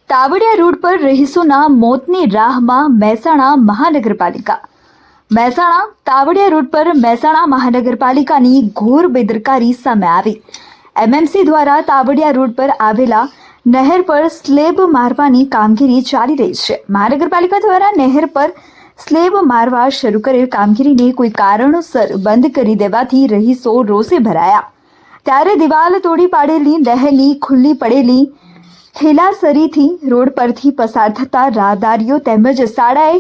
તાવડિયા road પર રહીશોના મોતની રાહમાં મહેસાણા મહાનગરપાલિકા। મહેસાણા તાવડિયા રોડ પર મહેસાણા મહાનગરપાલિકાની ઘોર બેદરકારી સામે આવી। એમએમસી દ્વારા તાવડિયા રોડ પર આવેલા નહેર પર સ્લેબ મારવાની કામગીરી ચાલી રહી છે। મહાનગરપાલિકા દ્વારા નહેર પર સ્લેબ મારવા શરૂ કરેલ કામગીરીને કોઈ કારણોસર બંધ કરી દેવાથી રહીશો રોષે ભરાયા। ત્યારે દિવાલ તોડી પાડેલી નહેરની ખુલ્લી પડેલી ખેલાસરીથી રોડ પરથી પસાર થતા રાહદારીઓ તેમજ શાળાએ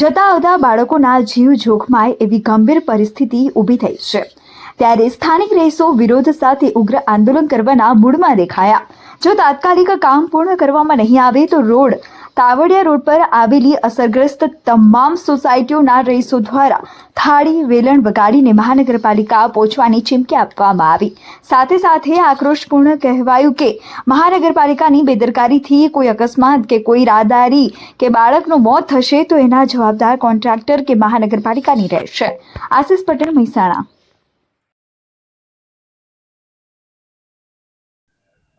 જતા આવતા બાળકોના જીવ જોખમાય એવી ગંભીર પરિસ્થિતિ ઊભી થઈ છે। ત્યારે સ્થાનિક રહીશો વિરોધ સાથે ઉગ્ર આંદોલન કરવાના મૂડમાં દેખાયા। જો તાત્કાલિક કામ પૂર્ણ કરવામાં નહીં આવે તો તાવડિયા રોડ પર આવેલી અસરગ્રસ્ત તમામ સોસાયટીઓના રહીશો દ્વારા થાળી વેલણ વગાડીને મહાનગરપાલિકા પહોંચવાની ચીમકી આપવામાં આવી। સાથે સાથે આક્રોશપૂર્ણ કહેવાયું કે મહાનગરપાલિકાની બેદરકારીથી કોઈ અકસ્માત કે કોઈ રાહદારી કે બાળકનું મોત થશે તો એના જવાબદાર કોન્ટ્રાક્ટર કે મહાનગરપાલિકાની રહેશે। આશિષ પટેલ, મહેસાણા।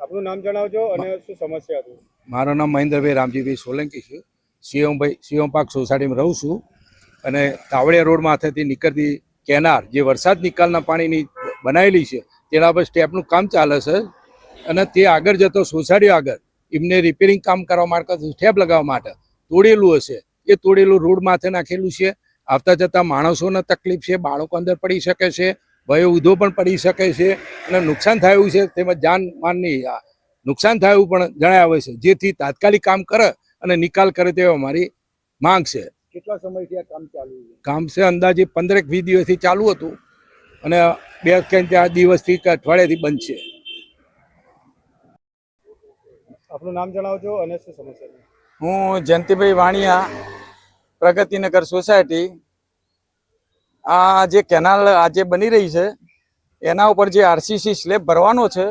આપનું નામ જણાવજો અને શું સમસ્યા હતી? મારું નામ મહેન્દ્રભાઈ રામજીભાઈ સોલંકી છે। સિંહમ પાર્ક સોસાયટીમાં રહું છું અને તાવડિયા રોડ માથેથી નીકળતી કેનાર જે વરસાદ નિકાલના પાણીની બનાવેલી છે તેના પર સ્ટેપનું કામ ચાલે છે અને તે આગળ જતો સોસાયટી આગળ એમને રિપેરિંગ કામ કરવા માટે સ્ટેપ લગાવવા માટે તોડેલું હશે। એ તોડેલું રોડ માથે નાખેલું છે। આવતા જતા માણસોને તકલીફ છે, બાળકો અંદર પડી શકે છે, વયોવૃદ્ધો પણ પડી શકે છે અને નુકસાન થયું છે તેમજ જાનમાલની નુકસાન થયું પણ જણાવે છે। જેથી તાત્કાલિક કામ કરે અને નિકાલ કરે તેવી અમારી માંગ છે। કેટલા સમયથી આ કામ ચાલુ છે? કામ છે અંદાજે 15-20 દિવસથી ચાલુ હતું અને 2-4 દિવસથી અઠવાડિયાથી બંધ છે। આપનું નામ જણાવજો અને શું સમસ્યા છે? હું જયંતિભાઈ વાણિયા, પ્રગતિનગર સોસાયટી। આ જે કેનાલ આજે બની રહી છે એના ઉપર જે આરસીસી સ્લેબ ભરવાનો છે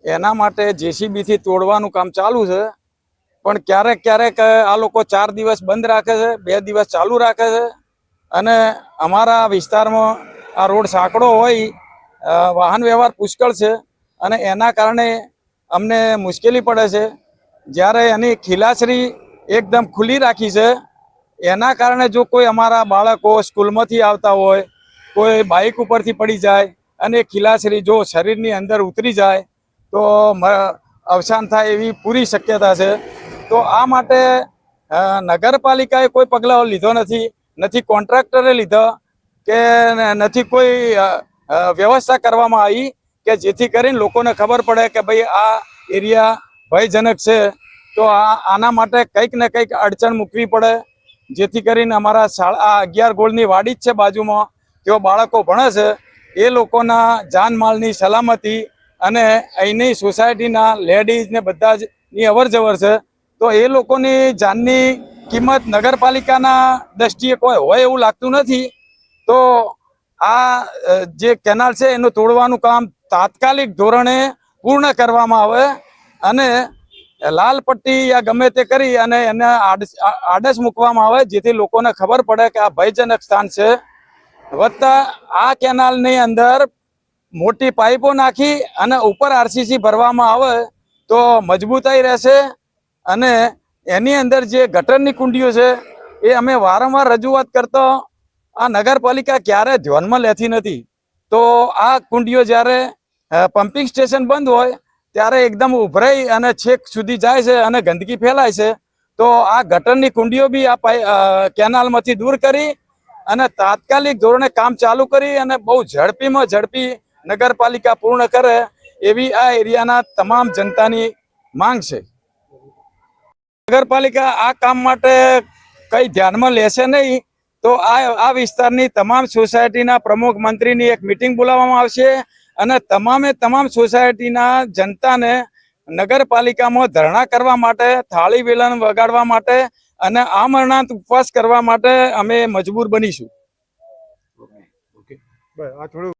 એના માટે જેસીબીથી તોડવાનું કામ ચાલુ છે, પણ ક્યારેક ક્યારેક આ લોકો 4 દિવસ બંધ રાખે છે, 2 દિવસ ચાલુ રાખે છે અને અમારા વિસ્તારમાં આ રોડ સાંકડો હોય, વાહન વ્યવહાર પુષ્કળ છે અને એના કારણે અમને મુશ્કેલી પડે છે। જ્યારે એની ખીલાસરી એકદમ ખુલ્લી રાખી છે એના કારણે જો કોઈ અમારા બાળકો સ્કૂલમાંથી આવતા હોય, કોઈ બાઇક ઉપરથી પડી જાય અને ખીલાસરી જો શરીરની અંદર ઉતરી જાય તો અવસાન થાય એવી પૂરી શક્યતા છે। તો આ માટે નગરપાલિકાએ કોઈ પગલાં લીધો નથી કોન્ટ્રાક્ટરે લીધો કે નથી કોઈ વ્યવસ્થા કરવામાં આવી કે જેથી કરીને લોકોને ખબર પડે કે ભાઈ આ એરિયા ભયજનક છે તો આના માટે કંઈક ને કંઈક અડચણ મૂકવી પડે, જેથી કરીને અમારા શાળા 11 ગોળની વાડી જ છે બાજુમાં, તેઓ બાળકો ભણે છે, એ લોકોના જાનમાલની સલામતી અને અહીંની સોસાયટીના લેડીઝ ને બધા જ ની અવર જવર છે તો એ લોકોની જાનની કિંમત નગરપાલિકાના દ્રષ્ટિએ કોઈ હોય એવું લાગતું નથી। તો આ જે કેનાલ છે એનું તોડવાનું કામ તાત્કાલિક ધોરણે પૂર્ણ કરવામાં આવે અને લાલ પટ્ટી યા ગમે તે કરી અને એને આડસ મૂકવામાં આવે જેથી લોકોને ખબર પડે કે આ ભયજનક સ્થાન છે। વત્તા આ કેનાલની અંદર મોટી પાઇપો નાખી અને ઉપર આરસીસી ભરવામાં આવે તો મજબૂતાઈ રહેશે અને એની અંદર જે ગટરની કુંડીઓ છે એ અમે વારંવાર રજૂઆત કરતો આ નગરપાલિકા ક્યારે ધ્યાનમાં લેતી નથી। તો આ કુંડીઓ જ્યારે પમ્પિંગ સ્ટેશન બંધ હોય ત્યારે એકદમ ઉભરાઈ અને છેક સુધી જાય છે અને ગંદકી ફેલાય છે। તો આ ગટરની કુંડીઓ બી આ કેનાલમાંથી દૂર કરી અને તાત્કાલિક ધોરણે કામ ચાલુ કરી અને બહુ ઝડપીમાં ઝડપી નગરપાલિકા પૂર્ણ કરે એવી આ એરિયાના તમામ જનતાની માંગ છે। નગરપાલિકા આ કામ માટે કઈ ધ્યાનમાં લેશે નહીં તો આ વિસ્તારની તમામ સોસાયટીના પ્રમુખ મંત્રીની એક મિટિંગ બોલાવવામાં આવશે અને તમામ સોસાયટીના જનતાને નગરપાલિકામાં ધરણા કરવા માટે, થાળી વેલણ વગાડવા માટે અને આમરણાંત ઉપવાસ કરવા માટે અમે મજબૂર બનીશું। આ થોડું